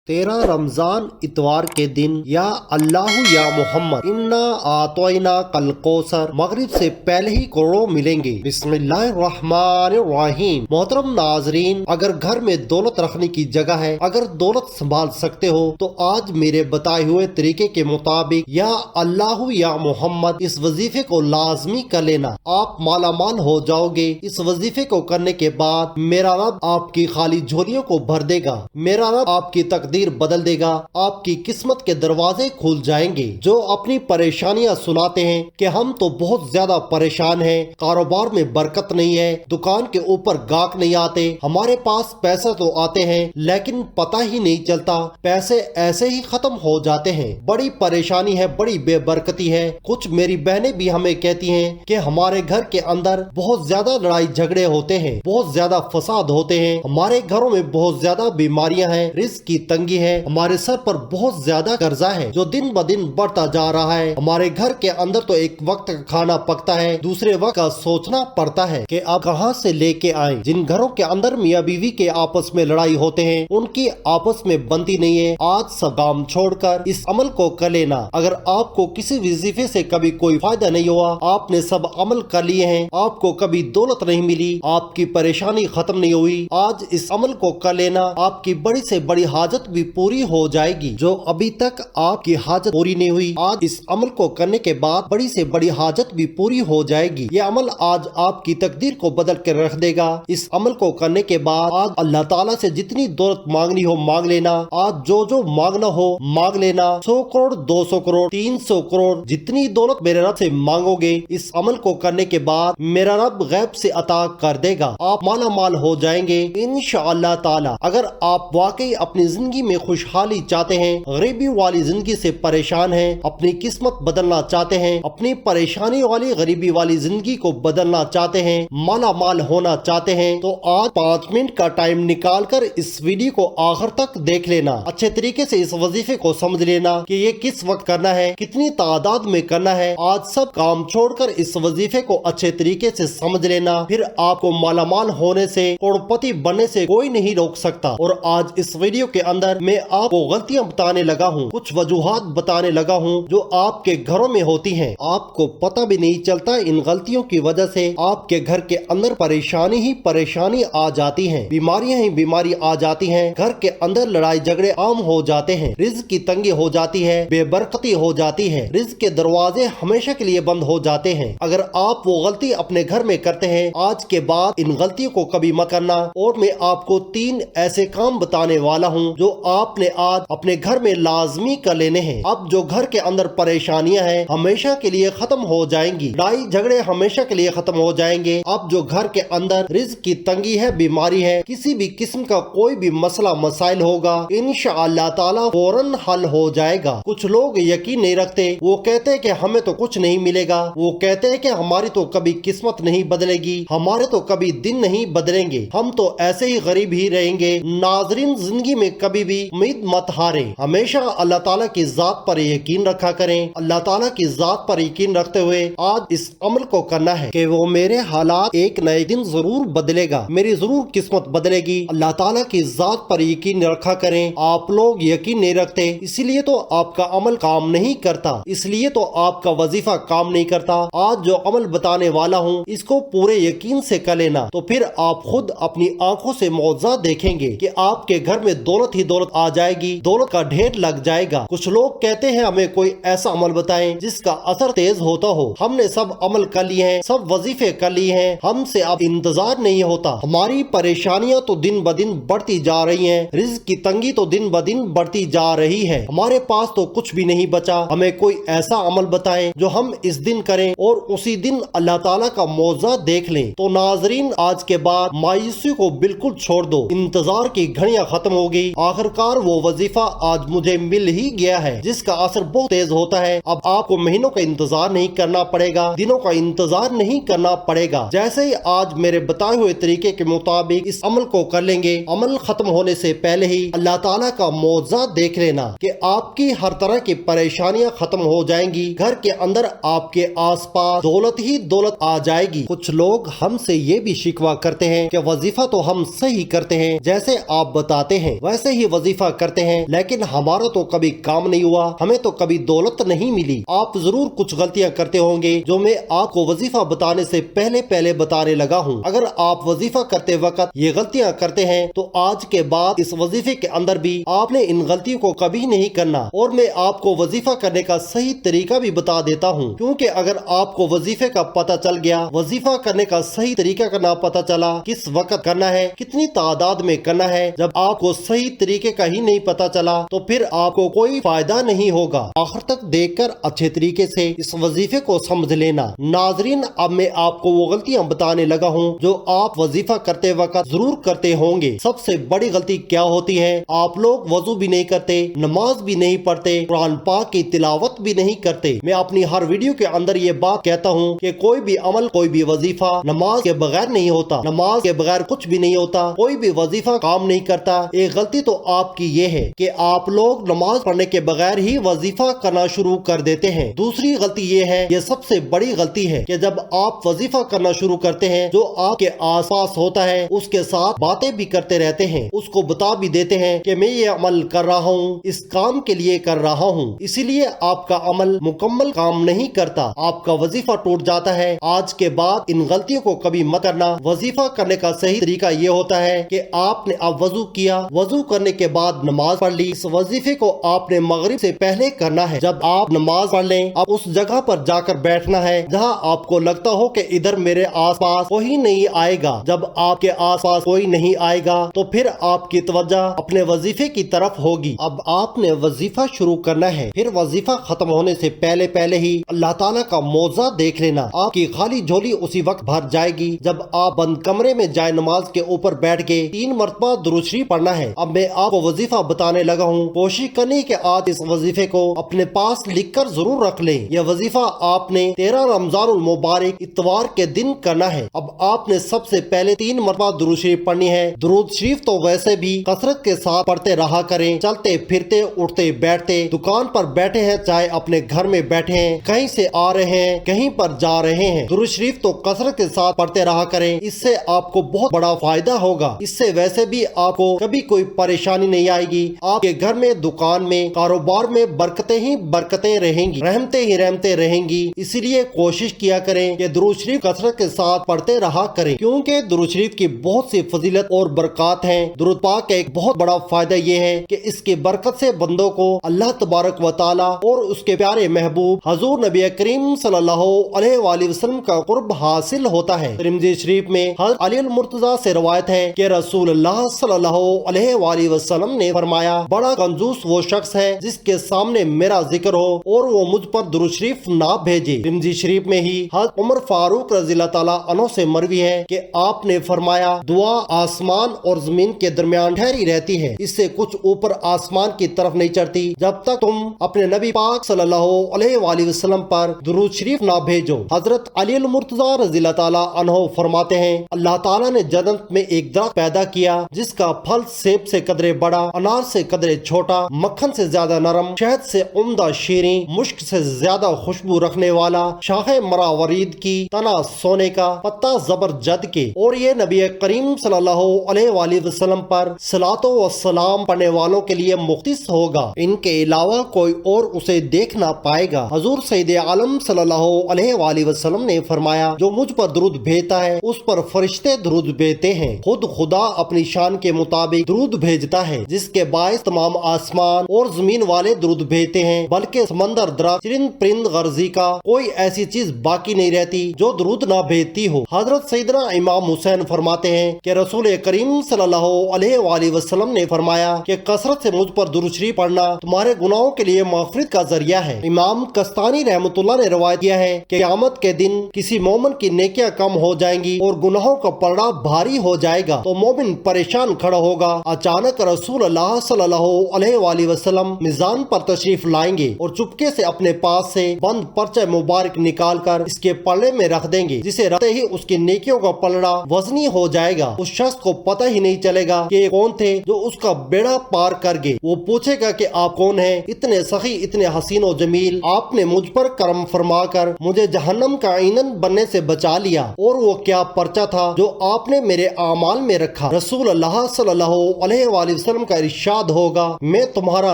13 रमजान इतवार के दिन या अल्लाह या मोहम्मद इन्ना आतोइना कल कौसर मगरिब से पहले ही करोड़ों मिलेंगे। बिस्मिल्लाहिर्रहमानिर्रहीम। मोहतरम नाजरीन, अगर घर में दौलत रखने की जगह है, अगर दौलत संभाल सकते हो तो आज मेरे बताए हुए तरीके के मुताबिक या अल्लाह या मोहम्मद इस वजीफे को लाजमी कर लेना। आप मालामाल हो जाओगे। इस वजीफे को करने के बाद मेरा रब आपकी खाली झोलियों को भर देगा। मेरा रब आपकी तकदीर बदल देगा। आपकी किस्मत के दरवाजे खुल जाएंगे। जो अपनी परेशानियां सुनाते हैं कि हम तो बहुत ज्यादा परेशान हैं, कारोबार में बरकत नहीं है, दुकान के ऊपर गाहक नहीं आते, हमारे पास पैसा तो आते हैं लेकिन पता ही नहीं चलता, पैसे ऐसे ही खत्म हो जाते हैं, बड़ी परेशानी है, बड़ी बेबरकती है। कुछ मेरी बहनें भी हमें कहती हैं कि हमारे घर के अंदर बहुत ज्यादा लड़ाई झगड़े होते हैं, बहुत ज्यादा फसाद होते हैं, हमारे घरों में बहुत ज्यादा बीमारियां हैं, रिस्क की तंगी है, हमारे सर पर बहुत ज्यादा कर्जा है जो दिन ब दिन बढ़ता जा रहा है। हमारे घर के अंदर तो एक वक्त का खाना पकता है, दूसरे वक्त का सोचना पड़ता है कि अब कहां से लेके आए। जिन घरों के अंदर मियाँ बीवी के आपस में लड़ाई होते हैं उनकी आपस में बनती नहीं है। आज सब काम छोड़कर इस अमल को कर लेना। अगर आपको किसी वजीफे से कभी कोई फायदा नहीं हुआ, आपने सब अमल कर लिए हैं, आपको कभी दौलत नहीं मिली, आपकी परेशानी खत्म नहीं हुई, आज इस अमल को कर लेना। आपकी बड़ी से बड़ी हाजत भी पूरी हो जाएगी। जो अभी तक आपकी हाजत पूरी नहीं हुई, आज इस अमल को करने के बाद बड़ी से बड़ी हाजत भी पूरी हो जाएगी। ये अमल आज आपकी तकदीर को बदल कर रख देगा। इस अमल को करने के बाद आज अल्लाह ताला से जितनी दौलत मांगनी हो मांग लेना। आज जो जो मांगना हो मांग लेना। 100 करोड़ 200 करोड़ 300 करोड़ जितनी दौलत मेरे रब से मांगोगे, इस अमल को करने के बाद मेरा रब गैब से अता कर देगा। आप माला माल हो जाएंगे इंशाअल्लाह ताला। अगर आप वाकई अपनी जिंदगी में खुशहाली चाहते हैं, गरीबी वाली जिंदगी से परेशान हैं, अपनी किस्मत बदलना चाहते हैं, अपनी परेशानी वाली गरीबी वाली जिंदगी को बदलना चाहते हैं, माला माल होना चाहते हैं, तो आज 5 मिनट का टाइम निकाल कर इस वीडियो को आखिर तक देख लेना। अच्छे तरीके से इस वजीफे को समझ लेना कि ये किस वक्त करना है, कितनी तादाद में करना है। आज सब काम छोड़कर इस वजीफे को अच्छे तरीके से समझ लेना, फिर आपको माला माल होने से, करोड़पति बनने से कोई नहीं रोक सकता। और आज इस वीडियो के अंदर मैं आपको गलतियां बताने लगा हूँ, कुछ वजूहात बताने लगा हूँ जो आपके घरों में होती हैं, आपको पता भी नहीं चलता। इन गलतियों की वजह से आपके घर के अंदर परेशानी ही परेशानी आ जाती है, बीमारियां ही बीमारी आ जाती हैं, घर के अंदर लड़ाई झगड़े आम हो जाते हैं, रिज्क की तंगी हो जाती है, बेबरकती हो जाती है, रिज्क के दरवाजे हमेशा के लिए बंद हो जाते हैं। अगर आप वो गलती अपने घर में करते हैं, आज के बाद इन गलतियों को कभी मत करना। और मैं आपको 3 ऐसे काम बताने वाला हूँ जो आपने आज अपने घर में लाजमी कर लेने हैं। अब जो घर के अंदर परेशानियां हैं हमेशा के लिए खत्म हो जाएंगी, लड़ाई झगड़े हमेशा के लिए खत्म हो जाएंगे। अब जो घर के अंदर रिज्क की तंगी है, बीमारी है, किसी भी किस्म का कोई भी मसला मसाइल होगा, इंशाअल्लाह ताला फौरन हल हो जाएगा। कुछ लोग यकीन नहीं रखते, वो कहते हैं कि हमें तो कुछ नहीं मिलेगा, वो कहते हैं कि हमारी तो कभी किस्मत नहीं बदलेगी, हमारे तो कभी दिन नहीं बदलेंगे, हम तो ऐसे ही गरीब ही रहेंगे। नाजरीन, जिंदगी में कभी भी उम्मीद मत हारे, हमेशा अल्लाह ताला की जात पर यकीन रखा करें। अल्लाह ताला की जात पर यकीन रखते हुए आज इस अमल को करना है कि वो मेरे हालात एक नए दिन जरूर बदलेगा, मेरी जरूर किस्मत बदलेगी। अल्लाह ताला की जात पर यकीन रखा करें। आप लोग यकीन नहीं रखते, इसलिए तो आपका अमल काम नहीं करता, इसलिए तो आपका वजीफा काम नहीं करता। आज जो अमल बताने वाला हूँ इसको पूरे यकीन से कर लेना, तो फिर आप खुद अपनी आंखों से मौजा देखेंगे कि आपके घर में दौलत ही दौलत आ जाएगी, दौलत का ढेर लग जाएगा। कुछ लोग कहते हैं हमें कोई ऐसा अमल बताएं जिसका असर तेज होता हो। हमने सब अमल कर लिए हैं, सब वजीफे कर लिए हैं, हमसे अब इंतजार नहीं होता। हमारी परेशानियां तो दिन ब दिन बढ़ती जा रही हैं, रिज्क की तंगी तो दिन ब दिन बढ़ती जा रही है, हमारे पास तो कुछ भी नहीं बचा। हमें कोई ऐसा अमल बताएं जो हम इस दिन करें और उसी दिन अल्लाह ताला का मौजा देख लें। तो नाजरीन, आज के बाद मायूसी को बिल्कुल छोड़ दो, इंतजार की घड़ियां खत्म हो गई। आखिरकार वो वजीफा आज मुझे मिल ही गया है जिसका असर बहुत तेज होता है। अब आपको महीनों का इंतजार नहीं करना पड़ेगा, दिनों का इंतजार नहीं करना पड़ेगा। जैसे ही आज मेरे बताए हुए तरीके के मुताबिक इस अमल को कर लेंगे, अमल खत्म होने से पहले ही अल्लाह ताला का मौजा देख लेना कि आपकी हर तरह की परेशानियां खत्म हो जाएंगी। घर के अंदर आपके आसपास दौलत ही दौलत आ जाएगी। कुछ लोग हमसे ये भी शिकवा करते हैं कि वजीफा तो हम सही करते हैं, जैसे आप बताते हैं वैसे ही वजीफा करते हैं, लेकिन हमारा तो कभी काम नहीं हुआ, हमें तो कभी दौलत नहीं मिली। आप जरूर कुछ गलतियां करते होंगे जो मैं आपको वजीफा बताने से पहले बताने लगा हूँ। अगर आप वजीफा करते वक्त ये गलतियां करते हैं तो आज के बाद इस वजीफे के अंदर भी आपने इन गलतियों को कभी नहीं करना। और मैं आपको वजीफा करने का सही तरीका भी बता देता हूँ, क्योंकि अगर आपको वजीफे का पता चल गया, वजीफा करने का सही तरीका का ना पता चला, किस वक्त करना है, कितनी तादाद में करना है, जब आपको सही तरीके का ही नहीं पता चला तो फिर आपको कोई फायदा नहीं होगा। आखिर तक देखकर अच्छे तरीके से इस वजीफे को समझ लेना। नाजरीन, अब मैं आपको वो गलतियां बताने लगा हूँ जो आप वजीफा करते वक्त जरूर करते होंगे। सबसे बड़ी गलती क्या होती है? आप लोग वजू भी नहीं करते, नमाज भी नहीं पढ़ते, कुरान पाक की तिलावत भी नहीं करते। मैं अपनी हर वीडियो के अंदर ये बात कहता हूँ कि कोई भी अमल, कोई भी वजीफा नमाज के बगैर नहीं होता, नमाज के बगैर कुछ भी नहीं होता, कोई भी वजीफा काम नहीं करता। एक गलती तो आपकी ये है कि आप लोग नमाज पढ़ने के बगैर ही वजीफा करना शुरू कर देते हैं। दूसरी गलती ये है, ये सबसे बड़ी गलती है, कि जब आप वजीफा करना शुरू करते हैं, जो आपके आसपास होता है उसके साथ बातें भी करते रहते हैं, उसको बता भी देते हैं कि मैं ये अमल कर रहा हूँ, इस काम के लिए कर रहा हूँ, इसीलिए आपका अमल मुकम्मल काम नहीं करता, आपका वजीफा टूट जाता है। आज के बाद इन गलतियों को कभी मत करना। वजीफा करने का सही तरीका ये होता है कि आपने अब वजू किया, वजू करने के बाद नमाज पढ़ ली। इस वजीफे को आपने मगरिब से पहले करना है। जब आप नमाज पढ़ लें, अब उस जगह पर जाकर बैठना है जहां आपको लगता हो कि इधर मेरे आसपास कोई नहीं आएगा। जब आपके आसपास कोई नहीं आएगा तो फिर आपकी तवज्जो अपने वजीफे की तरफ होगी। अब आपने वजीफा शुरू करना है। फिर वजीफा खत्म होने से पहले ही अल्लाह ताला का मौजा देख लेना। आपकी खाली झोली उसी वक्त भर जाएगी जब आप बंद कमरे में जाए नमाज के ऊपर बैठ के 3 मरतबा दुरूद शरीफ पढ़ना है। अब मैं आपको वजीफा बताने लगा हूँ। कोशिश करनी कि आज इस वजीफे को अपने पास लिख कर जरूर रख लें। यह वजीफा आपने 13 रमजानुल मुबारक इतवार के दिन करना है। अब आपने सबसे पहले 3 मरतबा दुरूद शरीफ पढ़नी है। दुरूद शरीफ तो वैसे भी कसरत के साथ पढ़ते रहा करें, चलते फिरते, उठते बैठते, दुकान पर बैठे हैं, चाहे अपने घर में बैठे हैं, कहीं से आ रहे हैं, कहीं पर जा रहे हैं, दुरूद शरीफ तो कसरत के साथ पढ़ते रहा करें। इससे आपको बहुत बड़ा फायदा होगा। इससे वैसे भी आपको कभी कोई परेशानी नहीं आएगी। आपके घर में, दुकान में, कारोबार में बरकतें ही बरकतें रहेंगी, रहमतें ही रहमतें रहेंगी। इसीलिए कोशिश किया करें कि दुरूद शरीफ कसरत के साथ पढ़ते रहा करें, क्योंकि दुरूद शरीफ की बहुत सी फजीलत और बरकत हैं। दुरूद पाक का एक बहुत बड़ा फायदा ये है कि इसके बरकत से बंदों को अल्लाह तबारक व तआला और उसके प्यारे महबूब हजूर नबी करीम सल्लल्लाहु अलैहि वसल्लम का कुर्ब हासिल होता है। तिरमिज़ी शरीफ में हज़रत अली मुर्तज़ा से रवायत है कि रसूलुल्लाह सल्लल्लाहु अलैहि वसल्लम ने फरमाया, बड़ा कंजूस वो शख्स है जिसके सामने मेरा जिक्र हो और वो मुझ पर दुरूद शरीफ ना भेजे। तिरमिज़ी शरीफ में ही हज़रत उमर फारूक रज़ियल्लाहु ताला अन्हु से मरवी है कि आपने फरमाया, दुआ आसमान और जमीन के दरमियान ठहरी रहती है, इससे कुछ ऊपर आसमान की तरफ नहीं चढ़ती जब तक तुम अपने नबी पाक सल्लल्लाहु अलैहि वसल्लम पर दुरूद शरीफ ना भेजो। हजरत अली मुर्तज़ा रज़ियल्लाहु ताला अन्हु फरमाते हैं, अल्लाह ताला ने जन्नत में एक दरख्त पैदा किया जिसका फल सेब से कदरे बड़ा, अनार से कदरे छोटा, मक्खन से ज्यादा नरम, शहद से उम्दा शीरी, मुश्क से ज्यादा खुशबू रखने वाला, शाखे मरावरीद की, तना सोने का, पत्ता जबरजद के, और ये नबी करीम सल्लल्लाहु अलैहि वसल्लम पर सलातो व सलाम पढ़ने वालों के लिए मुख्तिस होगा। इनके अलावा कोई और उसे देख ना पाएगा। हजूर सईद आलम सल्लल्लाहु अलैहि वसल्लम ने फरमाया, जो मुझ पर दुरूद भेजता है उस पर फरिश्ते दुरूद भेजते हैं। खुद खुदा अपनी शान के मुताबिक दुरूद भेजता है, जिसके बायस तमाम आसमान और जमीन वाले दुरूद भेजते हैं, बल्कि समंदर, दरख्त, चरिंद परिंद, गर्जी का कोई ऐसी चीज बाकी नहीं रहती जो दुरूद ना भेजती हो। हजरत सैयदना इमाम हुसैन फरमाते हैं कि रसूल करीम सल्लल्लाहु अलैहि वसल्लम ने फरमाया कि कसरत से मुझ पर दुरूद शरीफ पढ़ना तुम्हारे गुनाहों के लिए मग़फ़िरत का जरिया है। इमाम कस्तानी रहमतुल्लाह ने रवायत किया है कि क़यामत के दिन किसी मोमिन की नेकियां कम हो जाएंगी और गुनाहों का पलड़ा भारी हो जाएगा, तो मोमिन परेशान खड़ा होगा। अचानक रसूल अल्लाह सल्लल्लाहु अलैहि वसल्लम मिजान पर तशरीफ लाएंगे और चुपके से अपने पास से बंद पर्चा मुबारक निकाल कर इसके पल्ले में रख देंगे, जिसे रखते ही उसकी नेकियों का पलड़ा वजनी हो जाएगा। उस शख्स को पता ही नहीं चलेगा कि ये कौन थे जो उसका बेड़ा पार कर गए। वो पूछेगा कि आप कौन हैं? इतने सखी, इतने हसीन और जमील, आपने मुझ पर करम फरमा कर मुझे जहन्नम का ईंधन बनने से बचा लिया। और वो क्या पर्चा था जो आपने मेरे आमाल में रखा? रसूल अल्लाह सल्लल्लाहु अलैहि वसल्लम का इरशाद होगा, मैं तुम्हारा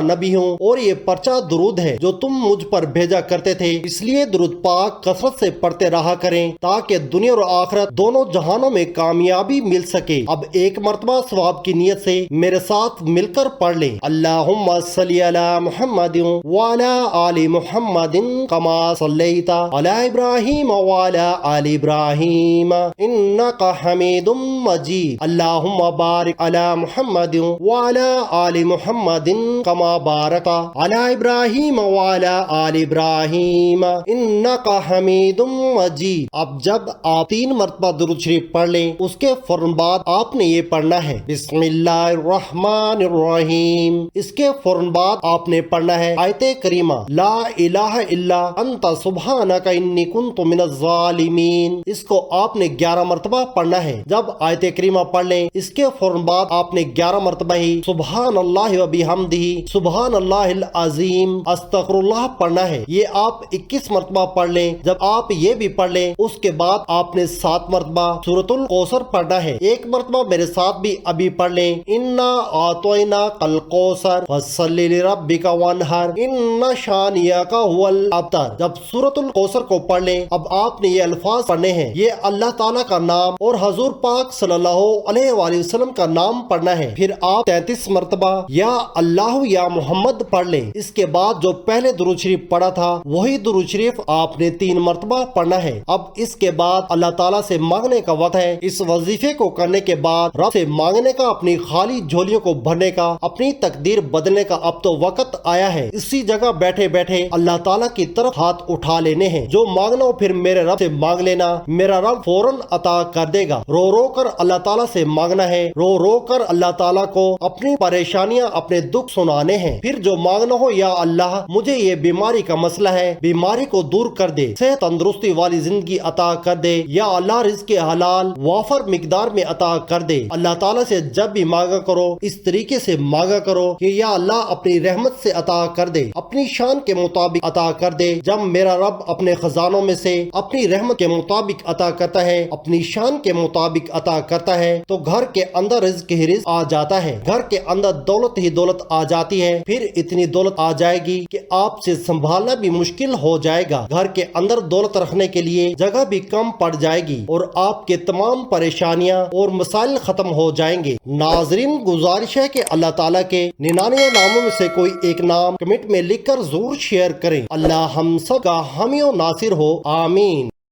नबी हूँ और ये पर्चा दुरूद है जो तुम मुझ पर भेजा करते थे, इसलिए दुरूद पाक कसरत से पढ़ते रहा करें ताकि दुनिया और आखिरत दोनों जहानों में कामयाबी मिल सके। अब एक मर्तबा सवाब की नियत से मेरे साथ मिलकर पढ़ लें। अल्लाहुम्मा सल्ली अला मुहम्मदिन व अला आलि मुहम्मदिन कमा सल्लैता अला इब्राहीम व अला आलि इब्राहीम इन्नका हमीदुम मजीद। अल्लाहुम्मा बारिक अला मुहम्मदिन व अला आलि मुहम्मदिन कमा बारकता अला इब्राहीम व अला आलि इब्राहीम इन्नका हमीदुम मजीद। अब जब आप 3 मरतबा दुरूद शरीफ पढ़ लें, उसके फौरन बाद आपने ये पढ़ना है बिस्मिल्लाहिर्रहमानिर्रहीम। इसके फौरन बाद आपने पढ़ना है आयते करीमा ला इलाहा इल्ला अंता सुब्हानका इन्नी कुन्तु मिनज़ ज़ालिमीन। इसको आपने 11 मरतबा पढ़ना है। जब आयते करीमा पढ़ लें, इसके फौरन बाद आपने 11 मरतबा ही सुब्हानल्लाहि व बिहम्दिही सुब्हानल्लाहिल अज़ीम अस्तगफिरुल्लाह पढ़ना है। ये आप 21 मरतबा पढ़ लें। जब आप ये भी पढ़ लें, उसके बाद आपने 7 मरतबा सूरतुल कौसर पढ़ना है। एक मरतबा मेरे साथ भी अभी पढ़ लें, इन्ना आतोइना कल कौसर फसल्लि लिरब्बिका वनहर इन्ना शानियाका हुवल अब्तर। जब सूरतुल कौसर को पढ़ लें, अब आपने ये अल्फाज पढ़ने हैं। ये अल्लाह ताला का नाम और हजूर पाक सल्लल्लाहु अलैहि वसल्लम का नाम पढ़ना है। फिर आप 33 मरतबा या अल्लाह या मोहम्मद पढ़ लें। इसके बाद जो पहले दुरूद शरीफ पढ़ा था, वही दुरूद शरीफ आपने 3 मरतबा पढ़ना है। अब इसके बाद अल्लाह ताला से मांगने का वक्त है। इस वजीफे को करने के बाद रब से मांगने का, अपनी खाली झोलियों को भरने का, अपनी तकदीर बदलने का अब तो वक्त आया है। इसी जगह बैठे बैठे अल्लाह ताला की तरफ हाथ उठा लेने हैं। जो मांगना हो फिर मेरे रब से मांग लेना, मेरा रब फौरन अता कर देगा। रो रो कर अल्लाह ताला से मांगना है, रो रो कर अल्लाह ताला को अपनी परेशानियां, अपने दुख सुनाने हैं। फिर जो मांगना हो, या अल्लाह मुझे ये बीमारी का मसला है, बीमारी को दूर कर दे, सेहत तंदुरुस्ती वाली जिंदगी अता कर दे, या अल्लाह रिज़्क़ हलाल वाफर मिकदार में अता कर दे। अल्लाह ताला से जब भी मांगा करो, इस तरीके से मांगा करो कि या अल्लाह अपनी रहमत से अता कर दे, अपनी शान के मुताबिक अता कर दे। जब मेरा रब अपने खजानों में से अपनी रहमत के मुताबिक अता करता है, अपनी शान के मुताबिक अता करता है, तो घर के अंदर रिज़्क़ ही रिज़्क़ आ जाता है, घर के अंदर दौलत ही दौलत आ जाती है। फिर इतनी दौलत आ जाएगी कि आपसे संभालना भी मुश्किल हो जाएगा। घर के अंदर दौलत रखने के लिए जगह भी कम पड़ जाएगी और आपके तमाम परेशानियां और मसाइल खत्म हो जाएंगे। नाजरीन, गुजारिश है कि अल्लाह ताला के 99 नामों में से कोई एक नाम कमेंट में लिखकर जरूर शेयर करें। अल्लाह हम सब का हामी और नासिर हो, आमीन।